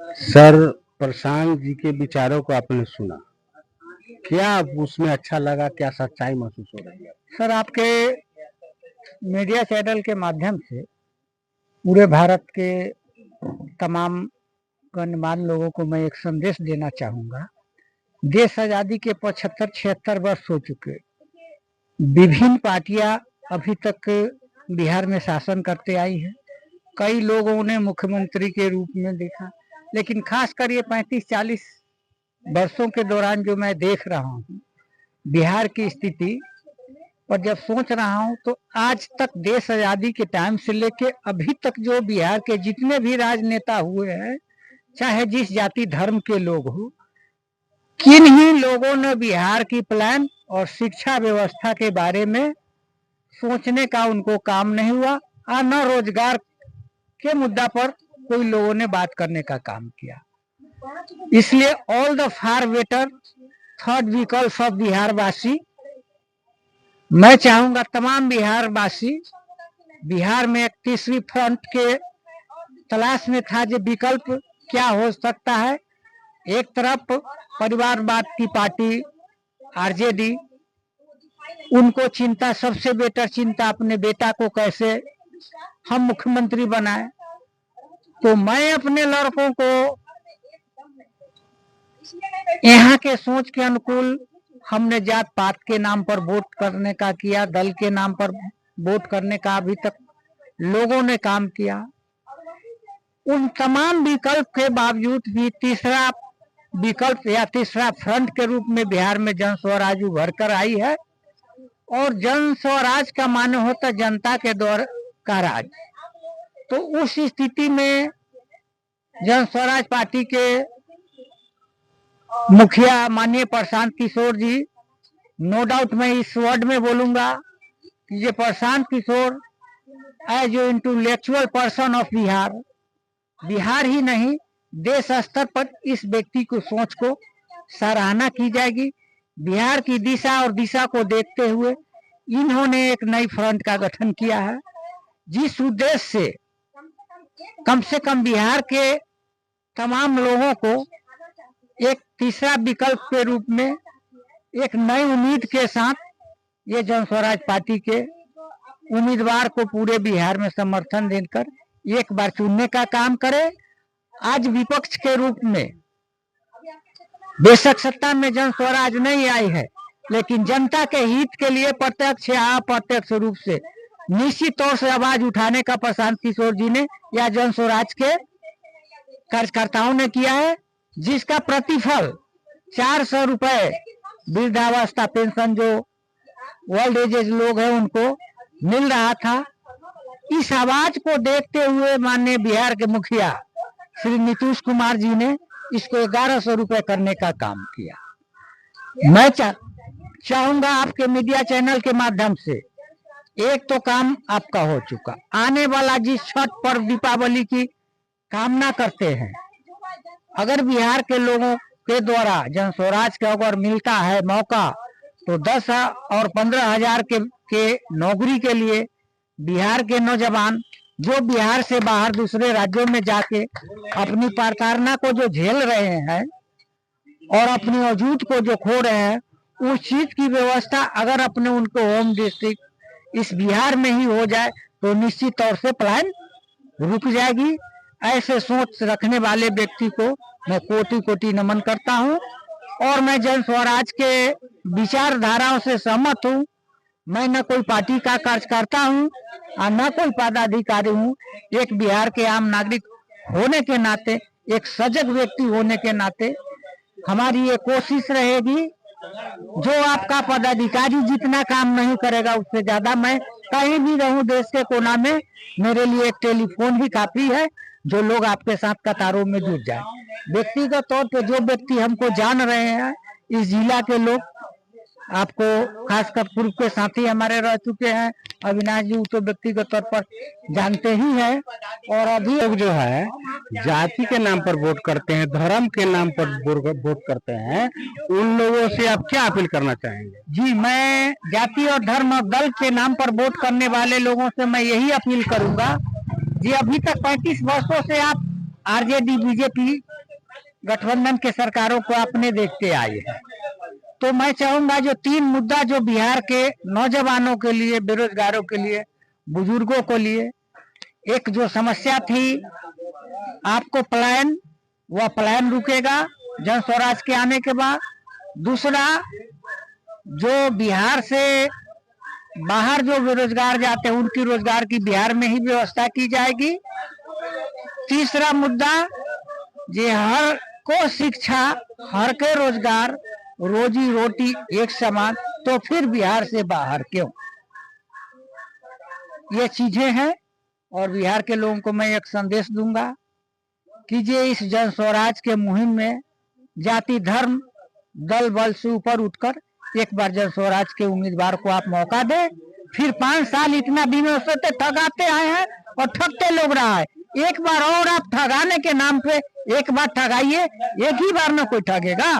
Sir, Prashant ji के विचारों को आपने सुना, क्या उसमें अच्छा लगा, क्या सच्चाई महसूस हो रही है? सर, आपके मीडिया चैनल के माध्यम से पूरे भारत के तमाम गणमान्य लोगों को मैं एक संदेश देना चाहूँगा। देश आज़ादी के 75-76 वर्ष हो चुके। विभिन्न पार्टियां अभी तक बिहार में शासन करते आई है। कई लोगों ने मुख्यमंत्री के रूप में देखा, लेकिन खासकर ये 35-40 वर्षों के दौरान जो मैं देख रहा हूँ बिहार की स्थिति पर, जब सोच रहा हूँ तो आज तक देश आज़ादी के टाइम से लेके अभी तक जो बिहार के जितने भी राजनेता हुए हैं, चाहे जिस जाति धर्म के लोग हो, किन ही लोगों ने बिहार की प्लान और शिक्षा व्यवस्था के बारे में सोचने का उनको काम नहीं हुआ, और न रोजगार के मुद्दा पर कोई लोगों ने बात करने का काम किया। इसलिए all the far better third विकल्प ऑफ बिहार वासी, मैं चाहूंगा तमाम बिहार वासी बिहार में एक तीसरी फ्रंट के तलाश में था जो विकल्प क्या हो सकता है। एक तरफ परिवारवाद की पार्टी आरजेडी, उनको चिंता, सबसे बेटर चिंता अपने बेटा को कैसे हम मुख्यमंत्री बनाए। तो मैं अपने लड़कों को यहाँ के सोच के अनुकूल, हमने जात पात के नाम पर वोट करने का किया, दल के नाम पर वोट करने का अभी तक लोगों ने काम किया। उन तमाम विकल्प के बावजूद भी तीसरा विकल्प या तीसरा फ्रंट के रूप में बिहार में जन स्वराज उभर कर आई है। और जन स्वराज का माने होता जनता के द्वारा का राज। तो उस स्थिति में जन स्वराज पार्टी के मुखिया माननीय प्रशांत किशोर जी, नो डाउट मैं इस वर्ड में बोलूंगा कि ये Prashant Kishor as a intellectual person of Bihar ही नहीं देश स्तर पर इस व्यक्ति को सोच को सराहना की जाएगी। बिहार की दिशा और दिशा को देखते हुए इन्होंने एक नई फ्रंट का गठन किया है, जिस उद्देश्य से कम से कम बिहार के तमाम लोगों को एक तीसरा विकल्प के रूप में एक नई उम्मीद के साथ ये जन स्वराज पार्टी के उम्मीदवार को पूरे बिहार में समर्थन देकर एक बार चुनने का काम करे। आज विपक्ष के रूप में बेशक सत्ता में जन स्वराज नहीं आई है, लेकिन जनता के हित के लिए प्रत्यक्ष या अप्रत्यक्ष रूप से निश्चित तौर से आवाज उठाने का प्रशांत किशोर जी ने या जन स्वराज के कार्यकर्ताओं ने किया है, जिसका प्रतिफल 400 रुपए वृद्धावस्था पेंशन जो ओल्ड एजेज लोग हैं उनको मिल रहा था। इस आवाज को देखते हुए माननीय बिहार के मुखिया श्री नीतीश कुमार जी ने इसको 1100 रुपए करने का काम किया। मैं चाहूंगा आपके मीडिया चैनल के माध्यम से, एक तो काम आपका हो चुका, आने वाला जिस छठ पर्व दीपावली की कामना करते हैं, अगर बिहार के लोगों के द्वारा जन स्वराज का अगर मिलता है मौका, तो 10 और 15 हजार के नौकरी के लिए बिहार के नौजवान जो बिहार से बाहर दूसरे राज्यों में जाके अपनी प्रताड़ना को जो झेल रहे हैं और अपनी वजूद को जो खो रहे हैं, उस चीज की व्यवस्था अगर अपने उनको होम डिस्ट्रिक्ट इस बिहार में ही हो जाए तो निश्चित तौर से प्लान रुक जाएगी। ऐसे सोच रखने वाले व्यक्ति को मैं कोटि कोटि नमन करता हूं और मैं जन स्वराज के विचारधाराओं से सहमत हूं। मैं न कोई पार्टी का कार्यकर्ता हूं और न कोई पदाधिकारी हूं। एक बिहार के आम नागरिक होने के नाते, एक सजग व्यक्ति होने के नाते हमारी ये कोशिश रहेगी, जो आपका पदाधिकारी जितना काम नहीं करेगा उससे ज्यादा मैं कहीं भी रहूं देश के कोना में, मेरे लिए एक टेलीफोन ही काफी है, जो लोग आपके साथ कतारों में जुड़ जाए। व्यक्तिगत तौर पे जो व्यक्ति हमको जान रहे हैं इस जिला के लोग, आपको खासकर पूर्व के साथी हमारे रह चुके हैं, अविनाश जी तो व्यक्तिगत तौर पर जानते ही हैं। और अभी लोग जो है जाति के नाम पर वोट करते हैं, धर्म के नाम पर वोट करते हैं, उन लोगों से आप क्या अपील करना चाहेंगे? जी, मैं जाति और धर्म और दल के नाम पर वोट करने वाले लोगों से मैं यही अपील करूंगा जी, अभी तक 35 वर्षों से आप आरजेडी बीजेपी गठबंधन के सरकारों को आपने देखते आए हैं। तो मैं चाहूंगा जो 3 मुद्दा जो बिहार के नौजवानों के लिए, बेरोजगारों के लिए, बुजुर्गों को लिए, एक जो समस्या थी आपको पलायन, वह पलायन रुकेगा जन स्वराज के आने के बाद। दूसरा, जो बिहार से बाहर जो बेरोजगार जाते हैं उनकी रोजगार की बिहार में ही व्यवस्था की जाएगी। तीसरा मुद्दा, जे हर को शिक्षा, हर के रोजगार, रोजी रोटी एक समान, तो फिर बिहार से बाहर क्यों। ये चीजें हैं और बिहार के लोगों को मैं एक संदेश दूंगा कि जे इस जन स्वराज के मुहिम में जाति धर्म दल बल से ऊपर उठकर एक बार जन स्वराज के उम्मीदवार को आप मौका दे। फिर 5 साल इतना दिनों से ठगाते आए हैं और ठगते लोग रहा है। एक बार और आप ठगाने के नाम पे एक बार ठगाइए, एक ही बार में कोई ठगेगा।